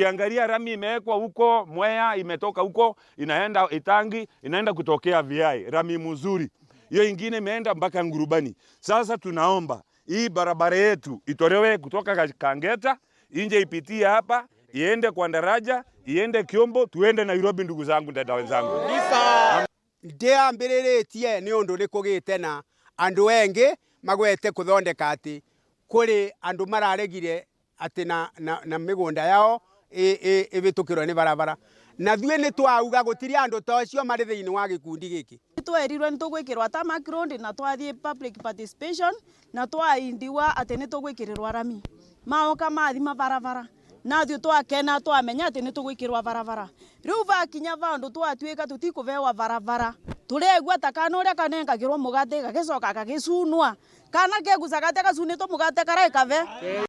Ukiangalia rami imewekwa huko Mwea, imetoka huko inaenda Itangi, inaenda kutokea Viai, rami mzuri. Hiyo ingine imeenda mpaka Ngurubani. Sasa tunaomba hii barabara yetu itolewe kutoka Kangeta, inje ipitie hapa, iende kwa daraja, iende Kiombo, tuende Nairobi ndugu zangu dada wenzangu. Ndia mbiriretie ni undu nikugite na andu engi magwete kuthondeka ati kuri andu mararegire ati na migunda yao ibitukirwo ni barabara na thue ni twauga gutiri andu tocio mari thiini wa gikundi giki twerirwe ni tugwikirwa tarmac road na twathie public participation na twaindiwa ati ni tugwikirirwa rami maoka mathima barabara na thio twakena twamenya ati ni tugwikirwa barabara riu vakinya vandu twatuika tutikuvewa barabara turegwa takana uria kanengagirwo mugate gagicoka gagicunwa kana keguca gate gacunitwo mugate karaikave